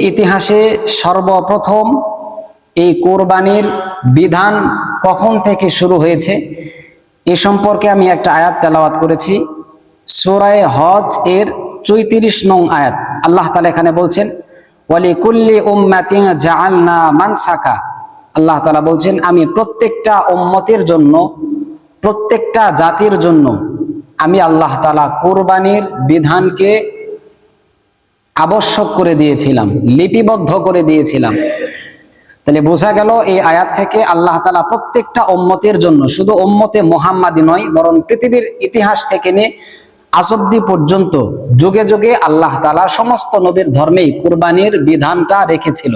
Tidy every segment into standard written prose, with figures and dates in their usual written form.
ইতিহাসে সর্বপ্রথম এই কোরবানির বিধান কখন থেকে শুরু হয়েছে এ সম্পর্কে আমি একটা আয়াত তেলাওয়াত করেছি। সূরা হজ এর ৩৪ নং আয়াত। আল্লাহ তাআলা এখানে বলছেন, ওয়ালিকুল্লি উম্মাতিন জাআলনা মানসাকা। আল্লাহ তাআলা বলছেন, আমি প্রত্যেকটা উম্মতের জন্য, প্রত্যেকটা জাতির জন্য আমি আল্লাহ তাআলা কোরবানির বিধানকে আবশ্যক করে দিয়েছিলাম, লিপিবদ্ধ করে দিয়েছিলাম। তাহলে বোঝা গেল এই আয়াত থেকে আল্লাহ তাআলা প্রত্যেকটা উম্মতের জন্য, শুধু উম্মতে মুহাম্মাদি নয়, বরং পৃথিবীর ইতিহাস থেকে নিয়ে আজ অব্দি পর্যন্ত যুগে যুগে আল্লাহ তাআলা সমস্ত নবীর ধর্মেই কুরবানির বিধানটা রেখেছিল।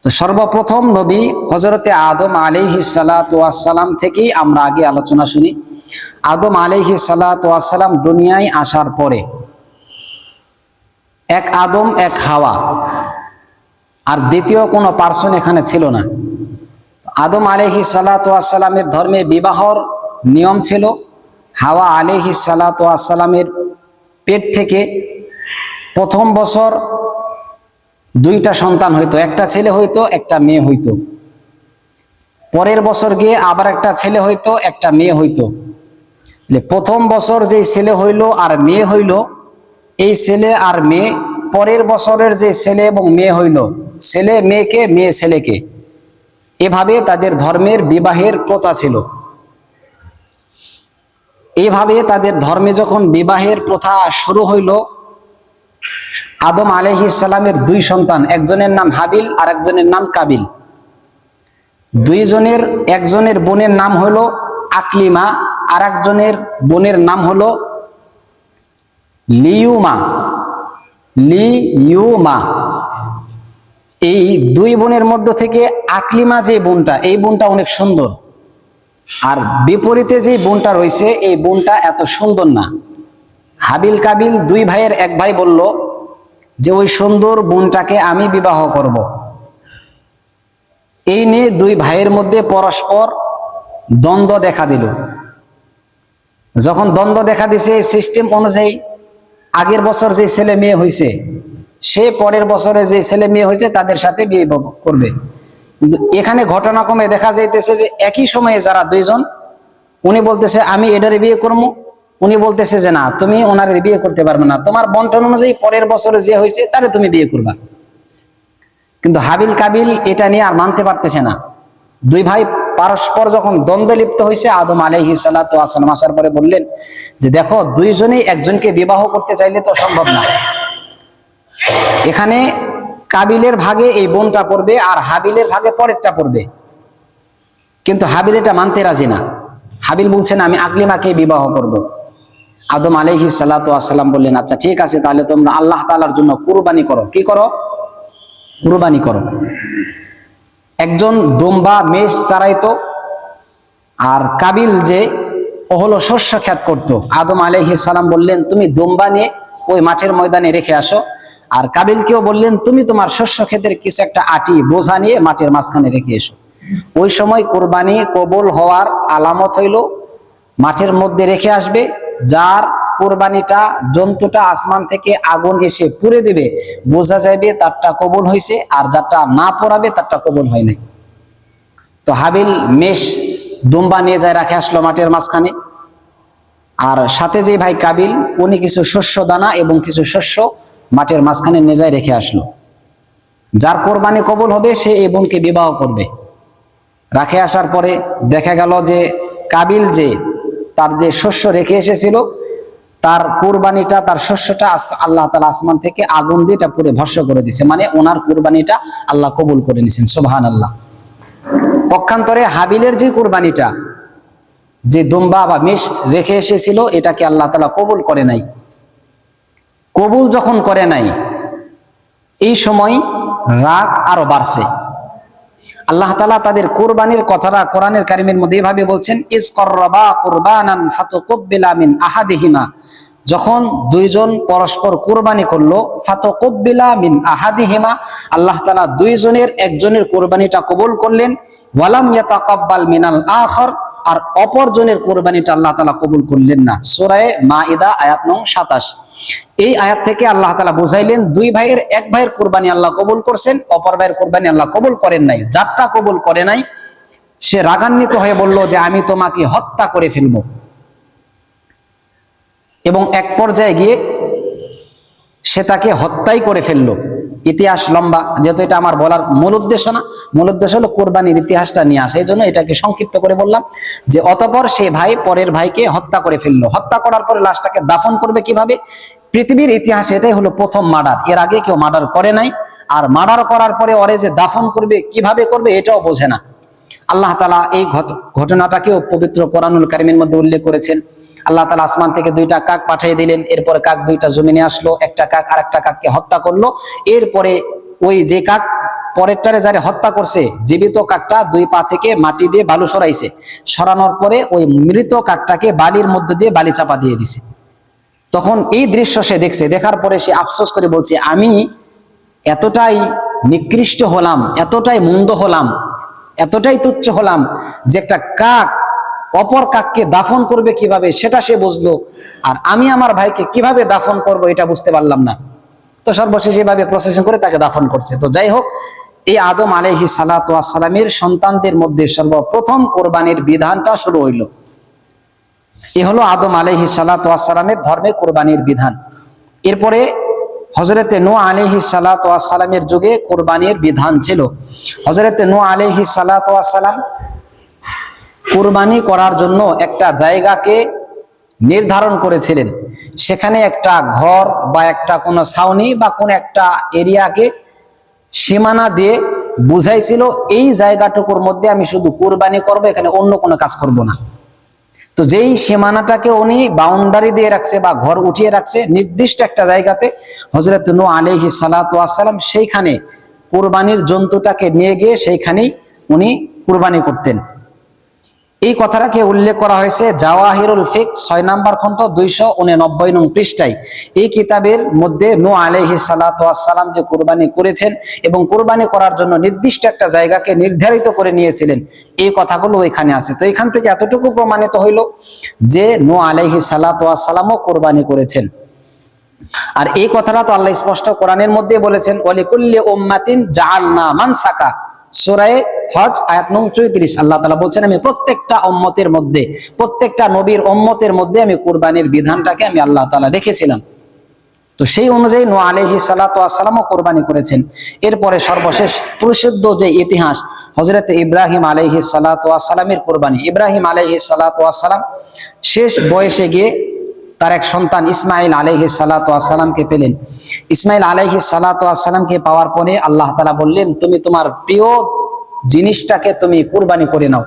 তো সর্বপ্রথম নবী হযরতে আদম আলাইহিস সালাতু ওয়াস সালাম থেকেই আমরা আগে আলোচনা শুনি। আদম আলাইহিস সালাতু ওয়াস সালাম দুনিয়ায় আসার পরে এক আদম এক হাওয়া, আর দ্বিতীয় কোনো পার্সন এখানে ছিল না। আদম আলাইহিস সালাতু ওয়াস সালামের ধর্মে বিবাহর নিয়ম ছিল। হাওয়া আলাইহিস সালাতু ওয়াস সালামের পেট থেকে প্রথম বছর দুইটা সন্তান হইতো, একটা ছেলে হইতো, একটা মেয়ে হইতো। পরের বছর গিয়ে আবার একটা ছেলে হইতো, একটা মেয়ে হইতো। প্রথম বছর যে ছেলে হইল আর মেয়ে হইল, এই ছেলে আর মেয়ে পরের বছরের যে ছেলে এবং মেয়ে হইল, ছেলে মেয়েকে, মেয়ে ছেলেকে, এভাবে তাদের ধর্মের বিবাহের প্রথা ছিল। এইভাবে তাদের ধর্মে যখন বিবাহের প্রথা শুরু হইল, আদম আলাইহিস সালামের দুই সন্তান, একজনের নাম হাবিল আর একজনের নাম কাবিল। দুইজনের, একজনের বোনের নাম হলো আকলিমা, আর একজনের বোনের নাম হলো লিউমা। লিউমা। এই দুই বোনের মধ্য থেকে আকলিমা যে বোনটা, এই বোনটা অনেক সুন্দর, আর বিপরীতে যে বোনটা রয়েছে, এই বোনটা এত সুন্দর না। হাবিল কাবিল দুই ভাইয়ের এক ভাই বলল যে ওই সুন্দর বোনটাকে আমি বিবাহ করব। এই নিয়ে দুই ভাইয়ের মধ্যে পরস্পর দ্বন্দ্ব দেখা দিল। যখন দ্বন্দ্ব দেখা দিছে, সিস্টেম অনুযায়ী আগের বছর যে ছেলে মেয়ে হয়েছে, সে পরের বছরে যে ছেলে মেয়ে হয়েছে তাদের সাথে বিয়ে করবে। কিন্তু এখানে ঘটনাক্রমে দেখা যাইতেছে যে একই সময়ে যারা দুইজন, উনি বলতেছে আমি এটারে বিয়ে করবো, উনি বলতেছে যে না, তুমি ওনারে বিয়ে করতে পারবে না, তোমার বন্টন অনুযায়ী পরের বছরে যে হয়েছে তারে তুমি বিয়ে করবা। কিন্তু হাবিল কাবিল এটা নিয়ে আর মানতে পারতেছে না। দুই ভাই পরস্পর যখন দ্বন্দ্বে লিপ্ত হয়েছে, আদম আলাইহিস সালাতু ওয়াস সালাম আসার পরে বললেন যে দেখো, দুইজনেই একজনকে বিবাহ করতে চাইলে তো সম্ভব না। এখানে কাবিলের ভাগে এই বোনটা পড়বে আর হাবিলের ভাগে পরেরটা পড়বে। কিন্তু হাবিল এটা মানতে রাজি না। হাবিল বলছেন আমি আকলিমাকে বিবাহ করব। আদম আলাইহিস সালাতু ওয়াস সালাম বললেন আচ্ছা ঠিক আছে, তাহলে তোমরা আল্লাহ তাআলার জন্য কুরবানি করো। কি করো? কুরবানি করো। একজন দুম্বা মেষ চড়াইতো, আর কাবিল যে ও হলো শস্য ক্ষেত করত। আদম আলাইহিস সালাম বললেন তুমি দুম্বা নিয়ে ওই মাঠের ময়দানে রেখে আসো, আর কাবিলকেও বললেন তুমি তোমার শস্য ক্ষেতের কিছু একটা আটি বোঝা নিয়ে মাঠের মাঝখানে রেখে এসো। ওই সময় কুরবানি কবুল হওয়ার আলামত হইল মাঠের মধ্যে রেখে আসবে, যার কুরবানিটা, জন্তুটা আসমান থেকে আগুন এসে পুড়ে দিবে, বোঝা যাবে তারটা কবুল হয়েছে, আর যারটা না পোড়াবে তারটা কবুল হয় নাই। তো হাবিল মেষ দুম্বা নিয়ে যায় রাখে আসলো মাঠের মাঝখানে, আর সাথে যে ভাই কাবিল, উনি কিছু শস্য দানা এবং কিছু শস্য মাঠের মাঝখানে নিয়ে যায় রেখে আসলো। যার কোরবানি কবুল হবে সে এই বোনকে বিবাহ করবে। রাখে আসার পরে দেখা গেল যে কাবিল যে তার যে শস্য রেখে এসেছিল, তার কুরবানিটা, তার শস্যটা আল্লাহ তাআলা আসমান থেকে আগুন দিয়ে এটা পুরো ভস্ম করে দিয়েছে। মানে ওনার কুরবানিটা আল্লাহ কবুল করে নিয়েছেন। সুবহানাল্লাহ। পক্ষান্তরে হাবিলের যে কুরবানিটা, যে দুম্বা বা মেষ রেখে এসেছিল, এটাকে আল্লাহ তাআলা কবুল করে নাই। কবুল যখন করে নাই, এই সময় রাগ আরো বাড়ছে। আল্লাহ তাআলা তাদের কুরবানির কথাটা কোরআনের কারিমের মধ্যে এভাবে বলছেন, ইজ কররাবা কুরবানান ফাতুকুব্বিলা মিন আহাদিহিমা। যখন দুইজন পরস্পর কুরবানি করলো, ফাতুকুব্বিলা মিন আহাদিহিমা, আল্লাহ তাআলা দুইজনের একজনের কুরবানিটা কবুল করলেন। ওয়ালাম ইয়াতাকাব্বাল মিনাল আখর, আর অপরজনের কোরবানিটা আল্লাহ তাআলা কবুল করলেন না। সূরা মাইদা আয়াত নং 27। এই আয়াত থেকে আল্লাহ তাআলা বুঝাইলেন দুই ভাইয়ের এক ভাইয়ের কোরবানি আল্লাহ কবুল করছেন, অপর ভাইয়ের কোরবানি আল্লাহ কবুল করেন নাই। যারটা কবুল করে নাই সে রাগান্বিত হয়ে বলল যে আমি তোমাকে হত্যা করে ফেলবো, এবং এক পর্যায়ে গিয়ে সে তাকে হত্যাই করে ফেললো। ইতিহাস লম্বা, যেহেতু এটা আমার বলার মূল উদ্দেশ্য না, মূল উদ্দেশ্য হলো কোরবানির ইতিহাসটা নিয়ে আসে, এই জন্য এটাকে সংক্ষিপ্ত করে বললাম। যে অতঃপর সে ভাই পরের ভাইকে হত্যা করে ফেললো। হত্যা করার পরে লাশটাকে দাফন করবে কিভাবে? পৃথিবীর ইতিহাসে এটাই হলো প্রথম মার্ডার। এর আগে কেউ মার্ডার করে নাই। আর মার্ডার করার পরে ওরে যে দাফন করবে, কিভাবে করবে, এটাও বোঝে না। আল্লাহ তাআলা এই ঘটনাটাকেও পবিত্র কোরআনুল কারীমের মধ্যে উল্লেখ করেছেন। আল্লাহ তাআলা আসমান থেকে দুইটা কাক পাঠিয়ে দিলেন, এরপরে কাক দুইটা জমিনে আসলো, একটা কাক আরেকটা কাককে হত্যা করলো। এরপরে ওই যে কাক পরেরটারে যারে হত্যা করছে, জীবিত কাকটা দুই পা থেকে মাটি দিয়ে বালু সরাইছে, সরানোর পরে ওই মৃত কাকটাকে বালির মধ্যে দিয়ে বালি চাপা দিয়ে দিছে। তখন এই দৃশ্য সে দেখছে, দেখার পরে সে আফসোস করে বলছে আমি এতটাই নিকৃষ্ট হলাম, এতটাই মন্দ হলাম, এতটাই তুচ্ছ হলাম যে একটা কাক অপর কাককে দাফন করবে কিভাবে সেটা সে বুঝলো, আর আমি আমার ভাইকে কিভাবে দাফন করব এটা বুঝতে পারলাম না। তো সর্বশেষ এভাবে প্রসেসিং করে তাকে দাফন করছে। তো যাই হোক, এই আদম আলাইহিস সালাতু ওয়াস সালামের সন্তানদের মধ্যে সর্বপ্রথম কোরবানির বিধানটা শুরু হইল। এ হলো আদম আলাইহিস সালাতু ওয়াস সালামের ধর্মে কোরবানির বিধান। এরপরে হযরতে নূহ আলাইহিস সালাতু ওয়াস সালামের যুগে কোরবানির বিধান ছিল। হযরতে নূহ আলাইহিস সালাতু ওয়াস সালাম কুরবানি করার জন্য একটা জায়গাকে নির্ধারণ করেছিলেন। সেখানে একটা ঘর বা একটা কোনো ছাউনি বা কোন একটা এরিয়াকে সীমানা দিয়ে বুঝাইছিল এই জায়গাটুকুর মধ্যে আমি শুধু কুরবানি করব, এখানে অন্য কোনো কাজ করব না। তো যেই সীমানাটাকে উনি বাউন্ডারি দিয়ে রাখছে বা ঘর উঠিয়ে রাখছে নির্দিষ্ট একটা জায়গাতে, হযরত নূহ আলাইহিস সালাতু ওয়াস সালাম সেইখানে কুরবানির জন্তুটাকে নিয়ে গিয়ে সেইখানেই উনি কুরবানি করতেন। এই কথাটাকে উল্লেখ করা হয়েছে জাওয়াহিরুল ফিক 6 নম্বর খণ্ড 289 নং পৃষ্ঠায়। এই কিতাবের মধ্যে নূহ আলাইহিস সালাতু ওয়াস সালাম যে কুরবানি করেছেন এবং কুরবানি করার জন্য নির্দিষ্ট একটা জায়গাকে নির্ধারিত করে নিয়েছিলেন, এই কথাগুলো এখানে আছে। তো এখান থেকে এতটুকু প্রমাণিত হইল যে নূহ আলাইহিস সালাতু ওয়াস সালামও কুরবানি করেছেন। আর এই কথাটা তো আল্লাহ স্পষ্ট কোরআনের মধ্যে বলেছেন, ওয়ালিকুল্লি উম্মাতিন জাআলনা মানসাকা, সূরা হজ আয়াত নং 34। আল্লাহ তাআলা বলছেন আমি প্রত্যেকটা উম্মতের মধ্যে, প্রত্যেকটা নবীর উম্মতের মধ্যে আমি কুরবানির বিধানটাকে আমি আল্লাহ তাআলা রেখেছিলাম। তো সেই অনুযায়ী নূহ আলাইহিস সালাতু ওয়াস সালামও কুরবানি করেছেন। এরপরে সর্বশেষ প্রসিদ্ধ যে ইতিহাস হযরত ইব্রাহিম আলাইহিস সালাতু ওয়াস সালামের কুরবানি। ইব্রাহিম আলাইহিস সালাতু ওয়াস সালাম শেষ বয়সে গিয়ে তার এক সন্তান ইসমাইল আলাইহিস সালাতু ওয়াস সালামকে পেলেন। ইসমাইল আলাইহিস সালাতু ওয়াস সালামকে পাওয়ার পরে আল্লাহ তাআলা বললেন তুমি তোমার প্রিয় জিনিসটাকে তুমি কুরবানি করে নাও।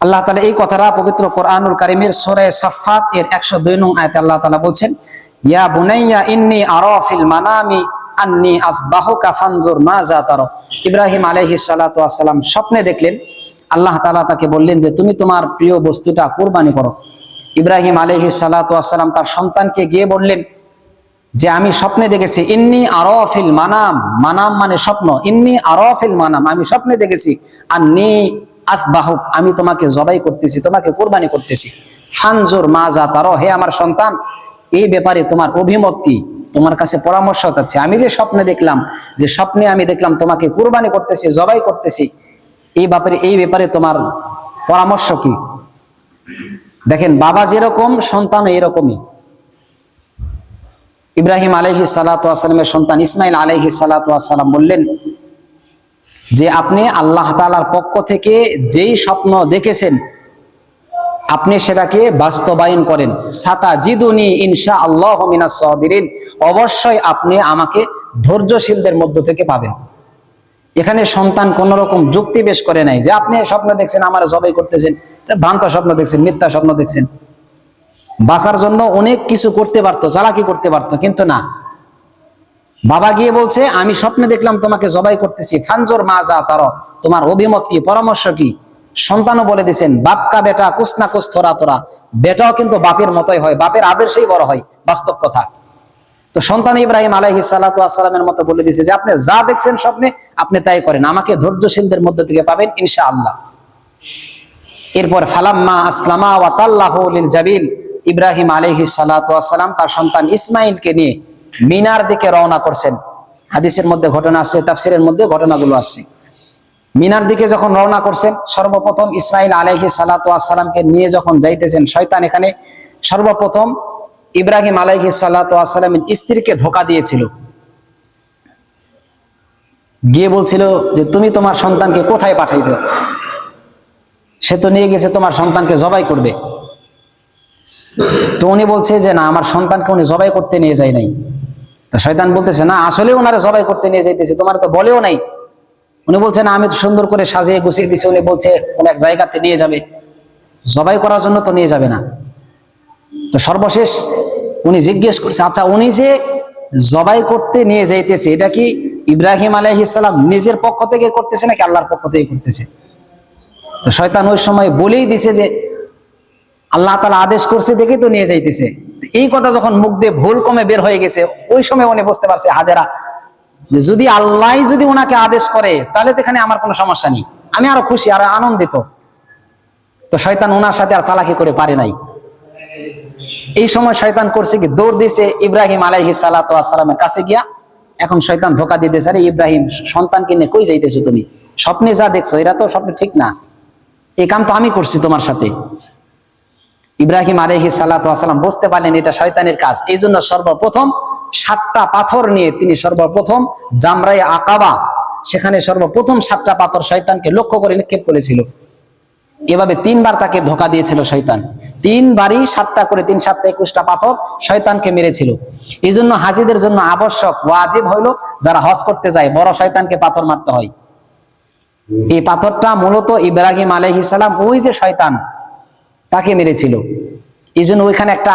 আল্লাহ তাআলা এই কথাটা পবিত্র কোরআনুল কারীমের সূরা সাফফাত এর 102 নং আয়াতে আল্লাহ তাআলা বলছেন, ইয়া বুনাইয়া ইন্নী আরা ফিল মানামি আন্নী আযবাহুকা ফানজুর মাযা তারা। ইব্রাহিম আলাইহিস সালাতু ওয়াস সালাম স্বপ্নে দেখলেন, আল্লাহ তাআলা তাকে বললেন যে তুমি তোমার প্রিয় বস্তুটা কুরবানি করো। ইব্রাহিম আলাইহিস সালাতু ওয়াস সালাম তার সন্তানকে গিয়ে বললেন যে আমি স্বপ্নে দেখেছি, ইন্নী আরা ফিল মানাম, মানাম মানে স্বপ্ন, ইন্নী আরা ফিল মানাম আমি স্বপ্নে দেখেছি, আন্নী আযবাহুক আমি তোমাকে জবাই করতেছি, তোমাকে কুরবানি করতেছি। ফানজুর মাযা তারা, হে আমার সন্তান এই ব্যাপারে তোমার অভিমত কি, তোমার কাছে পরামর্শ চাচ্ছি। আমি যে স্বপ্নে দেখলাম, যে স্বপ্নে আমি দেখলাম তোমাকে কুরবানি করতেছি, জবাই করতেছি, এই ব্যাপারে তোমার পরামর্শ কি? দেখেন বাবা যেরকম সন্তান এরকমই। ইব্রাহিম আলাইহিস সালাতু ওয়াস সালামের সন্তান ইসমাইল আলাইহিস সালাতু ওয়াস সালাম বললেন যে আপনি আল্লাহ তাআলার পক্ষ থেকে যেই স্বপ্ন দেখেছেন আপনি সেটাকে বাস্তবায়ন করেন। সাতাজিদুনি ইনশাআল্লাহু মিনাস সাবিরিন, অবশ্যই আপনি আমাকে ধৈর্যশীলদের মধ্য থেকে পাবেন। এখানে সন্তান কোন রকম যুক্তি পেশ করে নাই যে আপনি স্বপ্ন দেখছেন আমার জবাই করতেছেন, ভ্রান্ত স্বপ্ন দেখছেন, মিথ্যা স্বপ্ন দেখছেন। বাঁচার জন্য অনেক কিছু করতে পারতো, চালাকি করতে পারতো, কিন্তু না, বাবা গিয়ে বলছে আমি স্বপ্নে দেখলাম তোমাকে জবাই করতেছি, ফানজুর মাযা তারা, তোমার অভিমত কি, পরামর্শ কি? সন্তানও বলে দিচ্ছেন বাপ কা বেটা কুছ না কুছ থোড়া তোরা, বেটাও কিন্তু বাপের মতোই হয়, বাপের আদর্শেই বড় হয়, বাস্তব কথা। তো সন্তান ইব্রাহিম আলাইহিস সালাতু ওয়াস সালামের মতো বলে দিয়েছে যে আপনি যা দেখছেন স্বপ্নে আপনি তাই করেন, আমাকে ধৈর্যশীলদের মধ্য থেকে পাবেন ইনশাআল্লাহ। এরপর ফালাম্মা আসলামা ওয়া তাল্লাহু লিল জাবিল, ইব্রাহিম আলাইহিস সালাতু ওয়াস সালাম তার সন্তান ইসমাইলকে নিয়ে মিনার দিকে রওনা করছেন। হাদিসের মধ্যে ঘটনা আসছে, তাফসিরের মধ্যে ঘটনাগুলো আসছে। মিনার দিকে যখন রওনা করছেন, সর্বপ্রথম ইসমাইল আলাইহিস সালাতু ওয়াস সালামকে নিয়ে যখন যাইতেছেন, শয়তান এখানে সর্বপ্রথম ইব্রাহিম আলাইহিস সালাতু ওয়াস সালামের স্ত্রীকে ধোঁকা দিয়েছিল। গিয়ে বলছিল যে তুমি তোমার সন্তানকে কোথায় পাঠাইছো? সে তো নিয়ে গেছে তোমার সন্তানকে জবাই করবে। তো উনি বলছে যে না, আমার সন্তানকে উনি জবাই করতে নিয়ে যায় নাই। তো শয়তান বলতেছে না, আসলে ওনারে জবাই করতে নিয়ে যাইতেছে, তোমার তো বলেও নাই। উনি বলছে না, আমি তো সুন্দর করে সাজিয়ে গুছিয়ে দিছি। উনি বলছে কোন এক জায়গাতে নিয়ে যাবে, জবাই করার জন্য তো নিয়ে যাবে না। তো সর্বশেষ উনি জিজ্ঞেস করছে, আচ্ছা উনি যে জবাই করতে নিয়ে যাইতেছে, এটা কি ইব্রাহিম আলাইহিস সালাম নিজের পক্ষ থেকে করতেছে নাকি আল্লাহর পক্ষ থেকে করতেছে? তো শয়তান ওই সময় বলেই দিছে যে আল্লাহ তাআলা আদেশ করছে দেখেই তো নিয়ে যাইতেছে। এই কথা যখন মুখ দিয়ে ভুল কমে বের হয়ে গেছে, ওই সময় উনি বুঝতে পারছে হাজেরা যে যদি আল্লাহ যদি ওনাকে আদেশ করে তাহলে তো এখানে আমার কোনো সমস্যা নেই, আমি আরো খুশি আর আনন্দিত। তো শয়তান ওনার সাথে আর চালাকি করে পারে নাই। এই সময় শয়তান করছে কি, দৌড় দিয়েছে ইব্রাহিম আলাইহিস সালাতু ওয়াস সালামের কাছে গিয়া। এখন শয়তান ধোঁকা দিতেছে, আরে ইব্রাহিম, সন্তানকে নিয়ে কই যাইতেছো তুমি? স্বপ্নে যা দেখছো এরা তো স্বপ্নে ঠিক না, এই কাম তো আমি করছি তোমার সাথে। ইব্রাহিম আলাইহিস সালাতু ওয়াস সালাম বুঝতে পারলেন এটা শয়তানের কাজ। এই জন্য সর্বপ্রথম 7টা পাথর নিয়ে তিনি সর্বপ্রথম জামরায়ে আকাবা, সেখানে সর্বপ্রথম 7টা পাথর শয়তানকে লক্ষ্য করে নিক্ষেপ করেছিল। এভাবে 3বার তাকে ধোঁকা দিয়েছিল শয়তান। 3বারই 7টা করে 3 7 21টা পাথর শয়তানকে মেরেছিল। এই জন্য হাজিদের জন্য আবশ্যক ওয়াজিব হইলো, যারা হজ করতে যায় বড় শয়তানকে পাথর মারতে হয়। এই পাথরটা মূলত ইব্রাহিম আলাইহিস সালাম ওই যে শয়তান তাকে মেরেছিল। এই জন্য ওইখানে একটা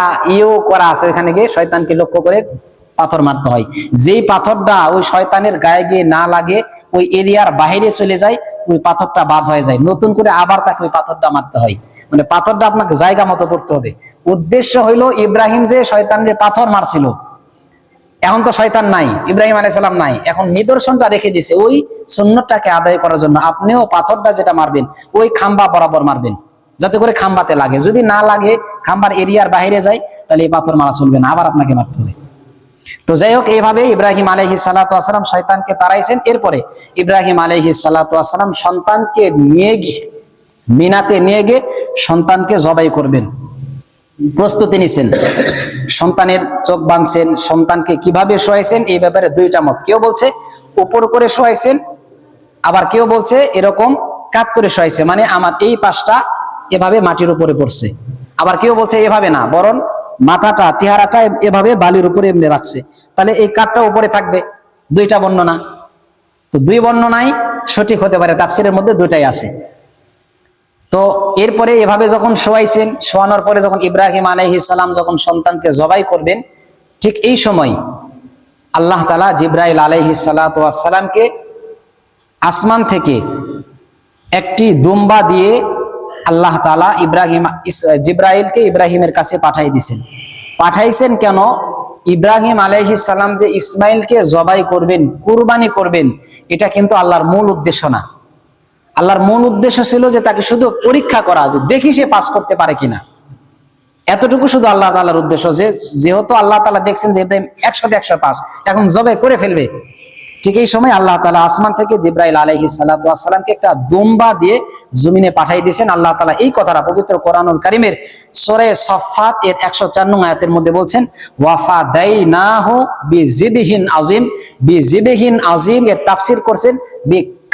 করা আছে, ওইখানে গিয়ে শয়তানকে লক্ষ্য করে পাথর মারতে হয়। যেই পাথরটা ওই শয়তানের গায়ে গিয়ে না লাগে, ওই এরিয়ার বাইরে চলে যায়, ওই পাথরটা বাদ হয়ে যায়। নতুন করে আবার তাকে ওই পাথরটা মারতে হয়, মানে পাথরটা আপনাকে জায়গা মতো করতে হবে। উদ্দেশ্য হইলো ইব্রাহিম যে শয়তানের পাথর মারছিল, এখন তো শয়তান নাই, ইব্রাহিম আলাইহিস সালাম নাই, এখন নিদর্শনটা রেখে দিছে ওই সুন্নতটাকে আদায় করার জন্য। আপনিও পাথরটা যেটা মারবেন ওই খাম্বা বরাবর মারবেন, যাতে করে খাম্বাতে লাগে। যদি না লাগে, খাম্বার এরিয়ার বাইরে যায়, তাহলে এই পাথর মারা চলবে না, আবার আপনাকে মারতে হবে। তো যাই হোক, এইভাবে ইব্রাহিম আলাইহিস সালাতু ওয়াস সালাম শয়তানকে তাড়াইছেন। এরপরে ইব্রাহিম আলাইহিস সালাতু ওয়াস সালাম সন্তানকে নিয়ে গিয়ে মিনাতে নিয়ে গিয়ে সন্তানকে জবাই করবেন, প্রস্তুতি নিছেন। সন্তানের চোখ বাঁধছেন, সন্তানকে কিভাবে শোয়াইছেন এই ব্যাপারে 2টা মত। কেউ বলছে উপর করে শোয়াইছেন, আবার কেউ বলছে এরকম কাত করে শোয়াইছে, মানে আমার এই পাশটা এভাবে মাটির উপরে পড়ছে। আবার কেউ বলছে এভাবে না, বরং মাথাটা চেহারাটা এভাবে বালির উপরে এমনি রাখছে, তাহলে এই কাঠটা উপরে থাকবে। 2টা বর্ণনা, তো 2 বর্ণনাই সঠিক হতে পারে, তাফসীরের মধ্যে 2টাই আছে। তো এরপরে এভাবে যখন শোয়াইছেন, শোয়ানোর পরে যখন ইব্রাহিম আলাইহিস সালাম যখন সন্তানকে জবাই করবেন, ঠিক এই সময় আল্লাহ তাআলা জিবরাইল আলাইহিস সালাতু ওয়াস সালামকে আসমান থেকে একটি দুম্বা দিয়ে আল্লাহ তাআলা জিবরাইলকে ইব্রাহিমের কাছে পাঠাই দিয়েছেন। পাঠাইছেন কেন? ইব্রাহিম আলাইহিস সালাম যে ইসমাইলকে জবাই করবেন, কুরবানি করবেন, এটা কিন্তু আল্লাহর মূল উদ্দেশ্য না। আল্লাহর মূল উদ্দেশ্য ছিল যে তাকে শুধু পরীক্ষা করা, যে দেখি সে পাস করতে পারে কিনা। এতটুকু শুধু আল্লাহ তাআলার উদ্দেশ্য। যেহেতু আল্লাহ তাআলা দেখছেন যে ইব্রাহিম 100তে 100 পাস, এখন জবাই করে ফেলবে, ঠিক এই সময় আল্লাহ তাআলা আসমান থেকে জিবরাইল আলাইহিস সালাতু ওয়াস সালামকে একটা দুম্বা দিয়ে জমিনে পাঠিয়ে দিয়েছেন। আল্লাহ তাআলা এই কথাটা পবিত্র কোরআনুল কারীমের সূরা সাফফাত এর 104 নং আয়াতের মধ্যে বলছেন, ওয়াফাদাইনাহু বিজিবহিন আযীম। বিজিবহিন আযীম এর তাফসীর করছেন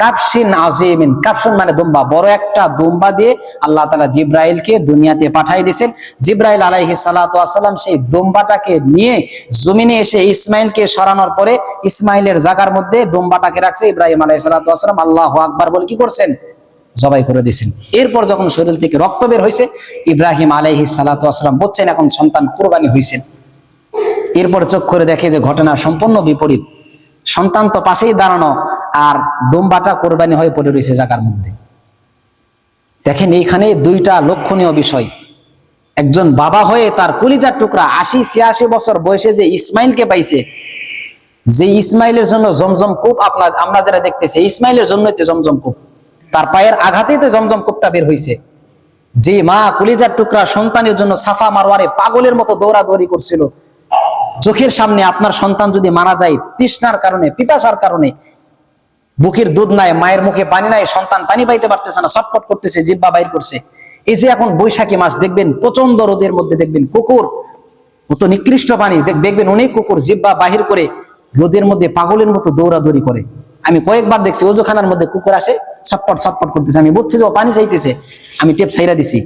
কাপসিন আযীমিন। কাপসুন মানে দুম্বা, বড় একটা দুম্বা দিয়ে আল্লাহ তাআলা জিবরাইলকে দুনিয়াতে পাঠিয়ে দিয়েছেন। জিবরাইল আলাইহিস সালাতু ওয়াস সালাম সেই দুম্বাটাকে নিয়ে জমিনে এসে ইসমাইলকে সরানোর পরে ইসমাইলের জায়গার মধ্যে দুম্বাটাকে রাখছে। ইব্রাহিম আলাইহিস সালাতু ওয়াস সালাম আল্লাহু আকবার বলে কি করছেন? জবাই করে দিয়েছেন। এরপর যখন শরীর থেকে রক্ত বের হয়েছে, ইব্রাহিম আলাইহিস সালাতু ওয়াস সালাম বলছেন এখন সন্তান কুরবানি হয়েছেন। এরপর চোখ করে দেখে যে ঘটনা সম্পূর্ণ বিপরীত। সন্তান তো পাশেই দাঁড়ানো, আর দুম্বাটা কোরবানি হয়ে পড়ে রয়েছে জায়গার মধ্যে। দেখেন এইখানে 2টা লক্ষণীয় বিষয়। একজন বাবা হয়ে তার কলিজার টুকরা 80-86 বছর বয়সে যে ইসমাইলকে পাইছে, যে ইসমাইলের জন্য জমজম কূপ, আমরা যারা দেখতেছি ইসমাইলের জন্যই তো জমজম কূপ, তার পায়ের আঘাতেই তো জমজম কূপটা বের হয়েছে। যে মা কলিজার টুকরা সন্তানের জন্য সাফা মারওয়ারে পাগলের মতো দৌড়াদৌড়ি করছিল, চোখের সামনে আপনার সন্তান যদি মারা যায় তৃষ্ণার কারণে, পিপাসার কারণে, বুকের দুধ নাই, মায়ের মুখে পানি নাই, সন্তান পানি পাইতে পারতেছে না, ছটফট করতেছে, জিহ্বা বাইর করছে। এই যে এখন বৈশাখী মাস, দেখবেন প্রচন্ড রোদের মধ্যে দেখবেন কুকুর, অত নিকৃষ্ট পানি, দেখবেন অনেক কুকুর জিহ্বা বাহির করে রোদের মধ্যে পাগলের মতো দৌড়াদৌড়ি করে। আমি কয়েকবার দেখছি ওজোখানার মধ্যে কুকুর আসে, ছটফট ছটফট করতেছে, আমি বুঝছি যে ও পানি চাইতেছে, আমি টেপ ছাইরা দিছি।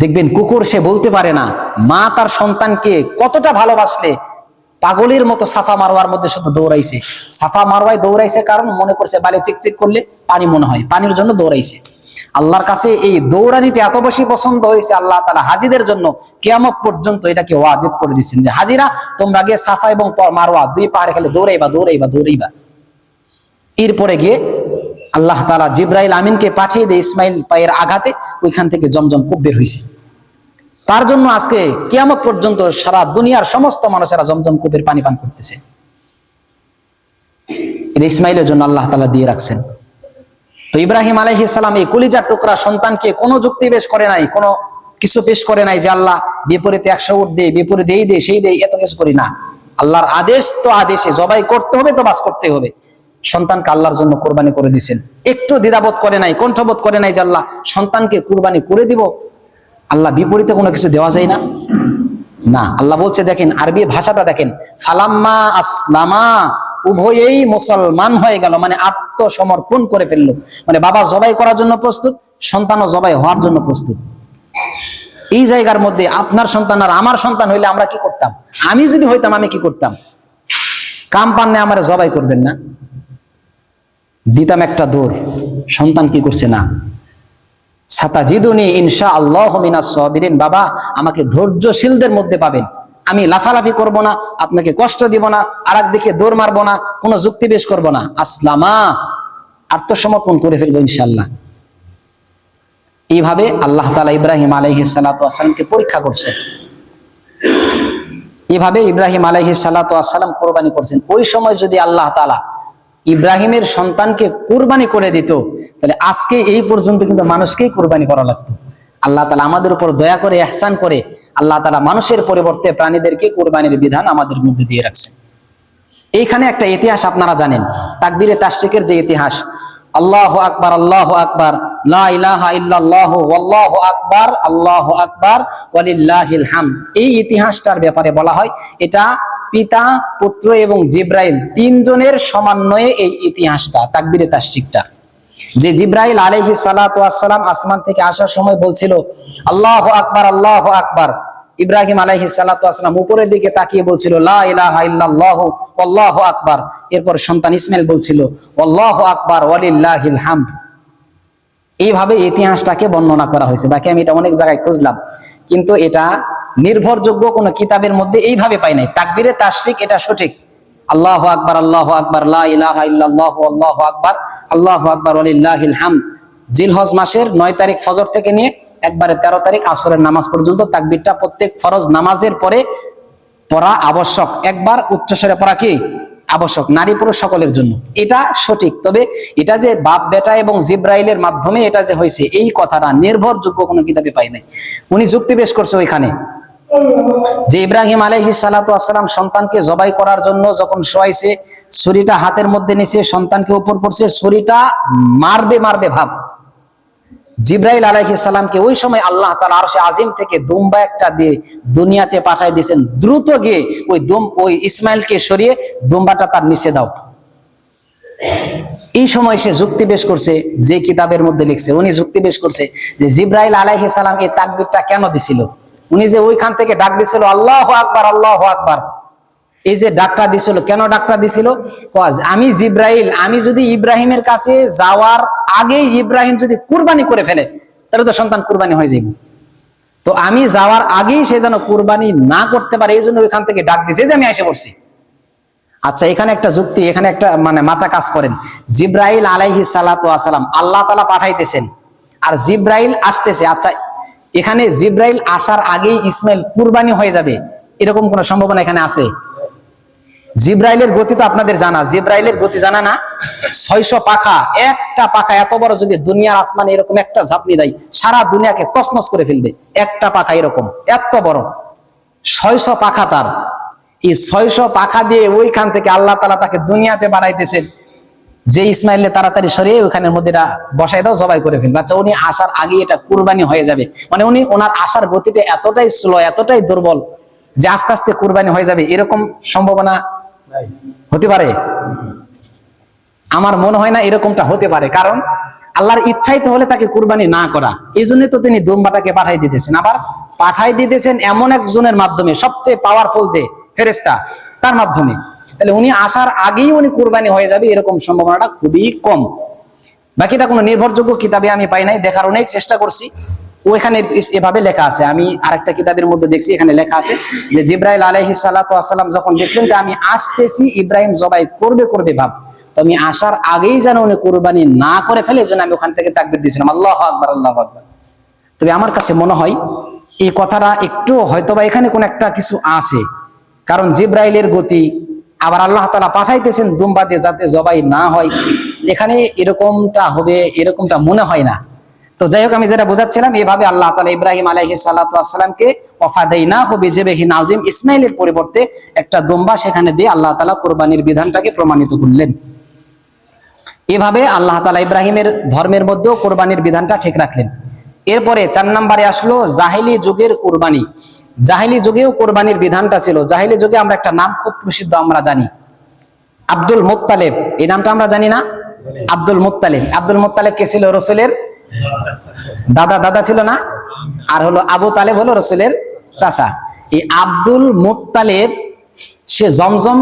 দেখবেন কুকুর সে বলতে পারে না মা তার সন্তানকে কতটা ভালোবাসলে পাগলের মতো সাফা মারওয়ার মধ্যে শুধু দৌড়াইছে। সাফা মারওয়ায় দৌড়াইছে কারণ মনে করছে বালে চিকচিক করলে পানি মনে হয়, পানির জন্য দৌড়াইছে। আল্লাহর কাছে এই দৌড়ানিটি এত বেশি পছন্দ হয়েছে, আল্লাহ তাআলা হাজীদের জন্য কিয়ামত পর্যন্ত এটাকে ওয়াজিব করে দিয়েছেন যে হাজীরা তোমরা গিয়ে সাফা এবং মারওয়া দুই পাহাড়ে খালি দৌড়াইবা দৌড়াইবা দৌড়াইবা। এরপরে গিয়ে আল্লাহ তাআলা জিবরাইল আমিনকে পাঠিয়ে দিয়ে ইসমাইল পায়ের আঘাতে ওইখান থেকে জমজম কূপ বের হয়েছে। তার জন্য আজকে কিয়ামত পর্যন্ত সারা দুনিয়ার সমস্ত মানুষেরা জমজম কূপের পানি পান করতেছে। এটা ইসমাইলের জন্য আল্লাহ তাআলা দিয়ে রাখছেন। তো ইব্রাহিম আলাইহিস সালাম এই কলিজার টুকরা সন্তানকে কোনো যুক্তি পেশ করে নাই, কোনো কিছু পেশ করে নাই যে আল্লাহ বিপরীতে 100 উট দে, বিপরীতে এই দে সেই দে, এত কিছু করি না। আল্লাহর আদেশ তো আদেশে, জবাই করতে হবে তো বাস করতে হবে। সন্তানকে আল্লাহর জন্য কোরবানি করে দিয়েছেন, একটু দ্বিধাবোধ করে নাই, কণ্ঠবোধ করে নাই যে আল্লাহ সন্তানকে কোরবানি করে দিব। আল্লাহ বিপরীতে কোনো কিছু দেওয়া যায় না, না। আল্লাহ বলছে, দেখেন আরবি ভাষাটা দেখেন, ফালাম্মা আসলামা, উভয়েই মুসলমান হয়ে গেল, মানে আত্মসমর্পণ করে ফেললো। মানে বাবা জবাই করার জন্য প্রস্তুত, সন্তানও জবাই হওয়ার জন্য প্রস্তুত। এই জায়গার মধ্যে আপনার সন্তান আর আমার সন্তান হইলে আমরা কি করতাম? আমি যদি হইতাম আমি কি করতাম? কাম পান্নে আমার জবাই করবেন না, দিতাম একটা দৌড়। সন্তান কি করছে না, সাতাজিদুনি ইনশাআল্লাহু মিনাস সাবিরিন, বাবা আমাকে ধৈর্যশীলদের মধ্যে পাবেন, আমি লাফালাফি করব না, আপনাকে কষ্ট দিব না, আর একদিকে দৌড় মারবো না, কোনো যুক্তি পেশ করবো না, আসলামা, আত্মসমর্পণ করে ফেলবো ইনশাআল্লাহ। এইভাবে আল্লাহ তাআলা ইব্রাহিম আলাইহিস সালাতু ওয়াস সালামকে পরীক্ষা করছে। এইভাবে ইব্রাহিম আলাইহিস সালাতু ওয়াস সালাম কুরবানি করছেন। ওই সময় যদি আল্লাহ তাআলা ইব্রাহিমের সন্তানকে কুরবানি করে দিত, তাহলে আজকে এই পর্যন্ত কিন্তু মানুষকেই কুরবানি করা লাগতো। আল্লাহ তাআলা আমাদের উপর দয়া করে, ইহসান করে আল্লাহ তাআলা মানুষের পরিবর্তে প্রাণীদেরকে কুরবানির বিধান আমাদের মধ্যে দিয়ে রাখছেন। এইখানে একটা ইতিহাস আপনারা জানেন, তাকবীরে তাশরিকের যে ইতিহাস, আল্লাহু আকবার আল্লাহু আকবার, লা ইলাহা ইল্লাল্লাহু ওয়াল্লাহু আকবার, আল্লাহু আকবার ওয়ালিল্লাহিল হামদ। এই ইতিহাসটার ব্যাপারে বলা হয়, এটা পিতা, পুত্র এবং জিবরাইল তিনজনের সমন্বয়ে এই ইতিহাসটা, তাকবীরে তাশরিকটা। যে জিবরাইল আলাইহিস সালাতু ওয়াস সালাম আসমান থেকে আসার সময় বলছিল আল্লাহু আকবার আল্লাহু আকবার, ইব্রাহিম আলাইহিস সালাতু ওয়াস সালাম উপরের দিকে তাকিয়ে বলছিল লা ইলাহা ইল্লাল্লাহু আল্লাহু আকবার। এরপর সন্তান ইসমাইল বলছিল আল্লাহু আকবার ওয়ালিল্লাহিল হামদ। এইভাবে ইতিহাসটাকে বর্ণনা করা হয়েছে। বাকি আমি এটা অনেক জায়গায় খুঁজলাম, কিন্তু এটা নির্ভরযোগ্য কোন কিতাবের মধ্যে এইভাবে পাই নাই। তাকবীরে তাশরিক এটা সঠিক, আল্লাহু আকবার আল্লাহু আকবার, লা ইলাহা ইল্লাল্লাহু আল্লাহু আকবার, আল্লাহু আকবার ওয়ালিল্লাহিল হামদ। জিলহজ মাসের 9 তারিখ ফজর থেকে নিয়ে একবারে 13 তারিখ আসরের নামাজ পর্যন্ত তাকবীরটা প্রত্যেক ফরজ নামাজের পরে পড়া আবশ্যক। একবার উচ্চস্বরে পড়া কি আবশ্যক, নারী পুরুষ সকলের জন্য। এটা সঠিক, তবে এটা যে বাপ বেটা এবং জিবরাইলের মাধ্যমে এটা যে হয়েছে, এই কথাটা নির্ভরযোগ্য কোনো কিতাবে পাই নাই। উনি যুক্তি পেশ করছে ওইখানে যে ইব্রাহিম আলাইহিস সালাতু ওয়াস সালাম সন্তানকে জবাই করার জন্য যখন শোয়াইছে, ছুরিটা হাতের মধ্যে নিছে, সন্তানকে উপর পড়ছে, ছুরিটা মারবে মারবে ভাব। জিবরাইল আলাইহিস সালামকে ওই সময় আল্লাহ তাআলা আরশে আজিম থেকে দুম্বা একটা দিয়ে দুনিয়াতে পাঠাই দিয়েছেন, দ্রুত গিয়ে ওই ইসমাইলকে সরিয়ে দুম্বাটা তার নিচে দাও। এই সময় সে যুক্তি পেশ করছে, যে কিতাবের মধ্যে লিখছে উনি যুক্তি পেশ করছে যে জিবরাইল আলাইহিস সালাম এই তাকবীরটা কেন দিছিল। উনি যে ওইখান থেকে ডাক দিছিল আল্লাহু আকবার আল্লাহু আকবার, এই যে ডাকটা দিছিল, কেন ডাকটা দিছিল? আমি জিবরাইল, আমি যদি ইব্রাহিমের কাছে যাওয়ার আগে ইব্রাহিম যদি কুরবানি করে ফেলে তাহলে তো সন্তান কুরবানি হয়ে যাবে, তো আমি যাওয়ার আগেই সে যেন কুরবানি না করতে পারে, এই জন্য ওইখান থেকে ডাক দিয়েছে যে আমি এসে পড়ছি। আচ্ছা, এখানে একটা যুক্তি, এখানে একটা মানে মাথা কাজ করেন। জিবরাইল আলাইহিস সালাতু ওয়াস সালাম আল্লাহ তাআলা পাঠাইতেছেন আর জিবরাইল আসতেছে। আচ্ছা, এখানে জিবরাইল আসার আগেই ইসমাইল কুরবানি হয়ে যাবে, এরকম কোন সম্ভাবনা এখানে আছে? জিব্রাইলের গতি তো আপনাদের জানা, জিব্রাইলের গতি জানা না? 600 পাখা, একটা পাখা এত বড়, যদি দুনিয়ার আসমানে এরকম একটা ঝাপনি দেয় সারা দুনিয়াকে তছনছ করে ফেলবে। একটা পাখা এরকম এত বড়, 600 পাখা তার। এই 600 পাখা দিয়ে ওইখান থেকে আল্লাহ তাআলা তাকে দুনিয়াতে বাড়াইতেছেন, যে ইসমাইলে তাড়াতাড়ি সরিয়ে ওখানের মধ্যে বসাই দাও, জবাই করে ফেলবে। আচ্ছা, উনি আসার আগে এটা কুরবানি হয়ে যাবে, মানে উনি ওনার আসার গতিতে এতটাই স্লো, এতটাই দুর্বল যে আস্তে আস্তে কুরবানি হয়ে যাবে, এরকম সম্ভাবনা হতে পারে? আমার মনে হয় না এরকমটা হতে পারে, কারণ আল্লাহর ইচ্ছাই তো হলে তাকে কুরবানি না করা, এই জন্যই তো তিনি দুম্বাটাকে পাঠাই দিতেছেন। আবার পাঠাই দিতেছেন এমন একজনের মাধ্যমে, সবচেয়ে পাওয়ারফুল যে ফেরেশতা, তার মাধ্যমে। তাহলে উনি আসার আগেই উনি কুরবানি হয়ে যাবে, এরকম সম্ভাবনাটা খুবই কম। বাকিটা কোনো নির্ভরযোগ্য কিতাবে আমি পাই নাই, দেখার অনেক চেষ্টা করছি, ওইখানে এভাবে লেখা আছে। আমি আরেকটা কিতাবের মধ্যে দেখছি, এখানে লেখা আছে যে জিব্রাইল আলাইহিস সালাতু ওয়াস সালাম যখন দেখলেন যে আমি আসতেছি, ইব্রাহিম জবাই করবে ভাব, তো আমি আসার আগেই যেন উনি কুরবানি না করে ফেলে, এই জন্য আমি ওখান থেকে তাকবীর দিয়েছিলাম, আল্লাহু আকবার আল্লাহু আকবার। তবে আমার কাছে মনে হয় এই কথাটা একটু হয়তোবা এখানে কোন একটা কিছু আছে, কারণ জিব্রাইলের গতি, আবার আল্লাহ তাআলা পাঠাইতেছেন দুম্বা দিয়ে যাতে জবাই না হয়, এখানে এরকমটা হবে এরকমটা মনে হয় না। তো যাই হোক, আমি যেটা বোঝাচ্ছিলাম, এভাবে আল্লাহ তাআলা ইব্রাহিম আলাইহিস সালাতু ওয়াস সালামকে ওয়াফাদাইনাহু বিযিবহিন আযীম, ইসমাইলের পরিবর্তে একটা দুম্বা সেখানে দিয়ে আল্লাহ তাআলা কুরবানির বিধানটাকে প্রমাণিত করলেন। এভাবে আল্লাহ তাআলা ইব্রাহিমের ধর্মের মধ্যেও কুরবানির বিধানটা ঠিক রাখলেন। এরপরে 4 নম্বরে আসলো জাহেলি যুগের কুরবানি। জাহেলি যুগেও কুরবানির বিধানটা ছিল। জাহেলি যুগে আমরা একটা নাম খুব প্রসিদ্ধ আমরা জানি, আব্দুল মুত্তালিব। এই নামটা আমরা জানি না? Abdul Muttalib. আব্দুল মুত্তালিব কে ছিল? রাসূলের দাদা ছিল না? আর হলো আবু তালেব হলো রাসূলের চাচা। এই আব্দুল মুত্তালিব সে জমজম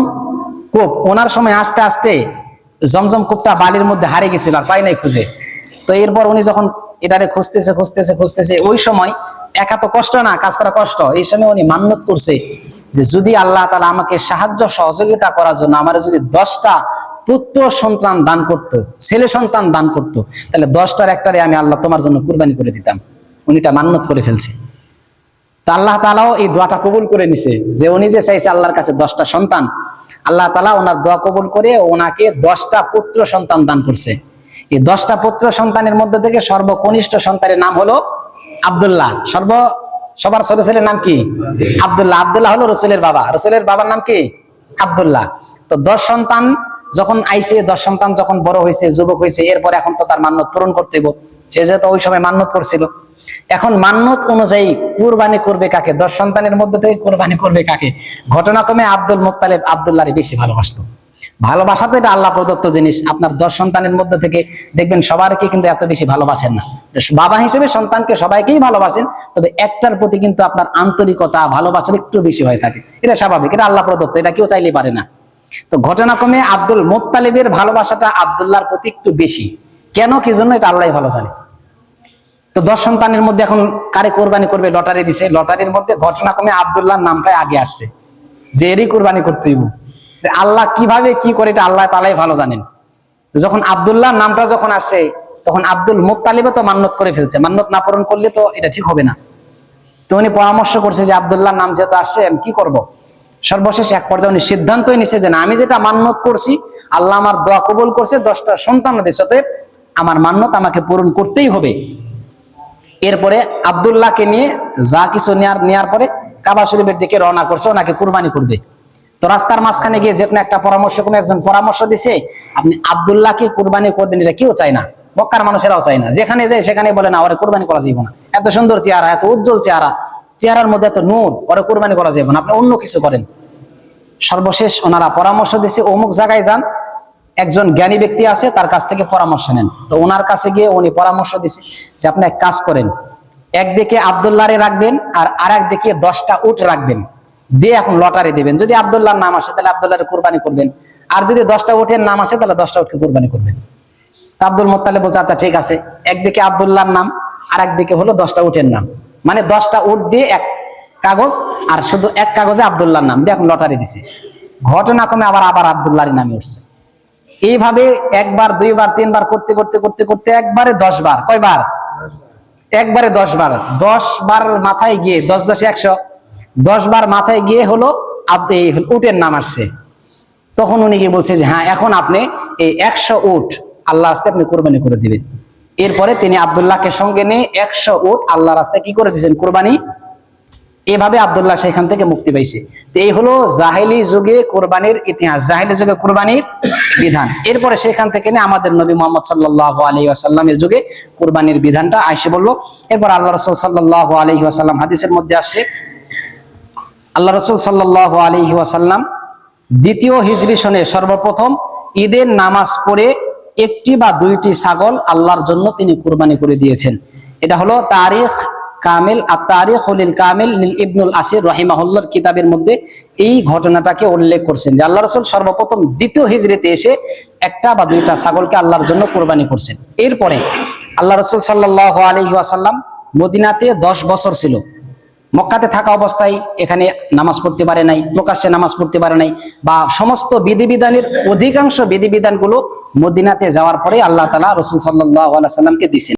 কূপ, ওনার সময় আস্তে আস্তে জমজম কূপটা বালির মধ্যে হারিয়ে গেছিল, আর পাই নাই খুঁজে। তো এরপর উনি যখন এটারে খুঁজতেছে, ওই সময় একা তো কষ্ট না, কাজ করা কষ্ট, এই সময় উনি মান্নত করছে যে যদি আল্লাহ তাআলা আমাকে সাহায্য সহযোগিতা করার জন্য আমার যদি 10টা পুত্র সন্তান দান করতো, ছেলে সন্তান দান করতো, তাহলে 10টার একটারে আমি আল্লাহ তোমার জন্য কুরবানি করে দিতাম। উনি এটা মান্নত করে ফেলছে। তা আল্লাহ তাআলাও এই দোয়াটা কবুল করে নিছে, যে উনি যে চাইছে আল্লাহর কাছে 10টা সন্তান, আল্লাহ তাআলা ওনার দোয়া কবুল করে ওনাকে 10টা পুত্র সন্তান দান করছে। এই 10টা পুত্র সন্তানের মধ্যে থেকে সর্বকনিষ্ঠ সন্তানের নাম হলো আব্দুল্লাহ। সবার ছোট ছেলের নাম কি? আব্দুল্লাহ। আব্দুল্লাহ হলো রাসূলের বাবা, রাসূলের বাবার নাম কি? আব্দুল্লাহ। তো 10 সন্তান যখন আইছে, 10 সন্তান যখন বড় হয়েছে, যুবক হয়েছে, এরপর এখন তো তার মান্নত পূরণ করতে হবে। সে যেহেতু ওই সময় মান্নত করছিল, এখন মান্নত অনুযায়ী কুরবানি করবে কাকে? 10 সন্তানের মধ্যে থেকে কুরবানি করবে কাকে? ঘটনাক্রমে আব্দুল মুত্তালিব আব্দুল্লাহরে বেশি ভালোবাসতো। ভালোবাসা তো এটা আল্লাহ প্রদত্ত জিনিস। আপনার 10 সন্তানের মধ্যে থেকে দেখবেন সবারকে কিন্তু এত বেশি ভালোবাসেন না। বাবা হিসেবে সন্তানকে সবাইকেই ভালোবাসেন, তবে একটার প্রতি কিন্তু আপনার আন্তরিকতা ভালোবাসা একটু বেশি হয়ে থাকে। এটা স্বাভাবিক, এটা আল্লাহ প্রদত্ত, এটা কেউ চাইলে পারে না। তো ঘটনাক্রমে আব্দুল মুত্তালিবের ভালোবাসাটা আব্দুল্লাহর প্রতি একটু বেশি। কেন, কি জন্য, এটা আল্লাহই ভালো জানে। তো 10 সন্তানের মধ্যে এখন কারে কোরবানি করবে? লটারি দিছে, লটারির মধ্যে ঘটনাক্রমে আব্দুল্লাহর নামটাই আগে আসছে, যে এরই কোরবানি করতে হইব। আল্লাহ কিভাবে কি করে এটা আল্লাহ তাআলাই ভালো জানেন। যখন আব্দুল্লাহ নামটা যখন আসছে, তখন আব্দুল মুত্তালিবও তো মান্নত করে ফেলছে, মান্নত না পূরণ করলে তো এটা ঠিক হবে না। তো উনি পরামর্শ করছে যে আব্দুল্লাহ নাম যেহেতু আসছে, আমি কি করব? সর্বশেষ এক পর্যায়ে উনি সিদ্ধান্তই নিছে যে না, আমি যেটা মান্নত করছি, আল্লাহ আমার দোয়া কবুল করছে, 10টা সন্তান দিয়েছে, অতএব আমার মান্নত আমাকে পূরণ করতেই হবে। এরপরে আব্দুল্লাহকে নিয়ে যা কিছু নেয়ার পরে কাবা শরীফের দিকে রওনা করছে, ওনাকে কুরবানি করবে। তো রাস্তার মাঝখানে গিয়ে যে কোনো একটা পরামর্শক্রমে একজন পরামর্শ দিছে, আপনি আব্দুল্লাহকে কুরবানি করবেন, এটা কেউ চায় না, মক্কার মানুষেরাও চায় না। যেখানে যায় সেখানে বলে না, ওরে কুরবানি করা যাবে না, এত সুন্দর চেহারা, এত উজ্জ্বল চেহারা, চেহারার মধ্যে এত নূর, ওরে কুরবানি করা যাবে না, আপনি অন্য কিছু করেন। সর্বশেষ ওনারা পরামর্শ দিছে অমুক জায়গায় যান, একজন জ্ঞানী ব্যক্তি আছে, তার কাছ থেকে পরামর্শ নেন। তো ওনার কাছে গিয়ে উনি পরামর্শ দিছে যে আপনি এক কাজ করেন, একদিকে আব্দুল্লাহরে রাখবেন আর আরেকদিকে 10টা উট রাখবেন, দিয়ে এখন লটারি দিবেন। যদি আব্দুল্লাহর নাম আসে তাহলে আব্দুল্লাহরে কুরবানি করবেন, আর যদি 10টা উটের নাম আসে তাহলে 10টা উটকে কুরবানি করবেন। তা আব্দুল মুত্তালিব বলছে আচ্ছা ঠিক আছে। একদিকে আব্দুল্লাহর নাম আর একদিকে হলো 10টা উটের নাম, মানে 10টা উট দিয়ে এক কাগজ, আর শুধু এক কাগজে আব্দুল্লাহর নাম দিয়ে এখন লটারি দিছে। ঘটনাক্রমে আবার আব্দুল্লাহর নামে উঠছে। এইভাবে একবার, দুইবার, তিনবার করতে করতে করতে করতে একবারে 10 বার। কয়বার? একবারে 10 বার। 10 বার মাথায় গিয়ে 10 10 100, 10 বার মাথায় গিয়ে হলো উটের নাম আসছে। তখন উনি কি বলছে যে হ্যাঁ, এখন আপনি এই 100 উট আল্লাহ রাস্তায় আপনি কোরবানি করে দিবেন। এরপরে তিনি আব্দুল্লাহকে সঙ্গে নিয়ে 100 উট আল্লাহ রাস্তায় কি করে দিয়েছেন, কোরবানি। এভাবে আব্দুল্লাহ সেখান থেকে মুক্তি পাইছে। তো এই হলো জাহেলি যুগে কোরবানির ইতিহাস, জাহেলি যুগে কোরবানির বিধান। এরপরে সেখান থেকে নিয়ে আমাদের নবী মুহাম্মদ সাল্লাল্লাহু আলাইহি ওয়াসাল্লামের যুগে কোরবানির বিধানটা আইসে বললো। এরপর আল্লাহ রাসূল সাল্লাল্লাহু আলাইহি ওয়াসাল্লাম হাদিসের মধ্যে আসছে, আল্লাহ রাসূল সাল্লাল্লাহু আলাইহি ওয়াসাল্লাম দ্বিতীয় হিজরি সনে সর্বপ্রথম ঈদের নামাজ পড়ে একটি বা দুইটি ছাগল আল্লাহর জন্য তিনি কুরবানি করে দিয়েছেন। এটা হলো তারিখ কামিল আত-তারিখুল কামিল লিল ইবনুল আসির রাহিমাহুল্লাহর কিতাবের মধ্যে এই ঘটনাটাকে উল্লেখ করছেন যে আল্লাহ রাসূল সর্বপ্রথম দ্বিতীয় হিজরিতে এসে একটা বা দুইটা ছাগলকে আল্লাহর জন্য কুরবানি করছেন। এরপরে আল্লাহ রাসূল সাল্লাল্লাহু আলাইহি ওয়াসাল্লাম মদিনাতে 10 বছর ছিল। মক্কাতে থাকা অবস্থায় এখানে নামাজ পড়তে পারে নাই, প্রকাশ্যে নামাজ পড়তে পারে নাই, বা সমস্ত বিধিবিধানের অধিকাংশ বিধিবিধানগুলো মদিনাতে যাওয়ার পরে আল্লাহ তাআলা রাসূল সাল্লাল্লাহু আলাইহি ওয়াসাল্লামকে দিয়েছেন।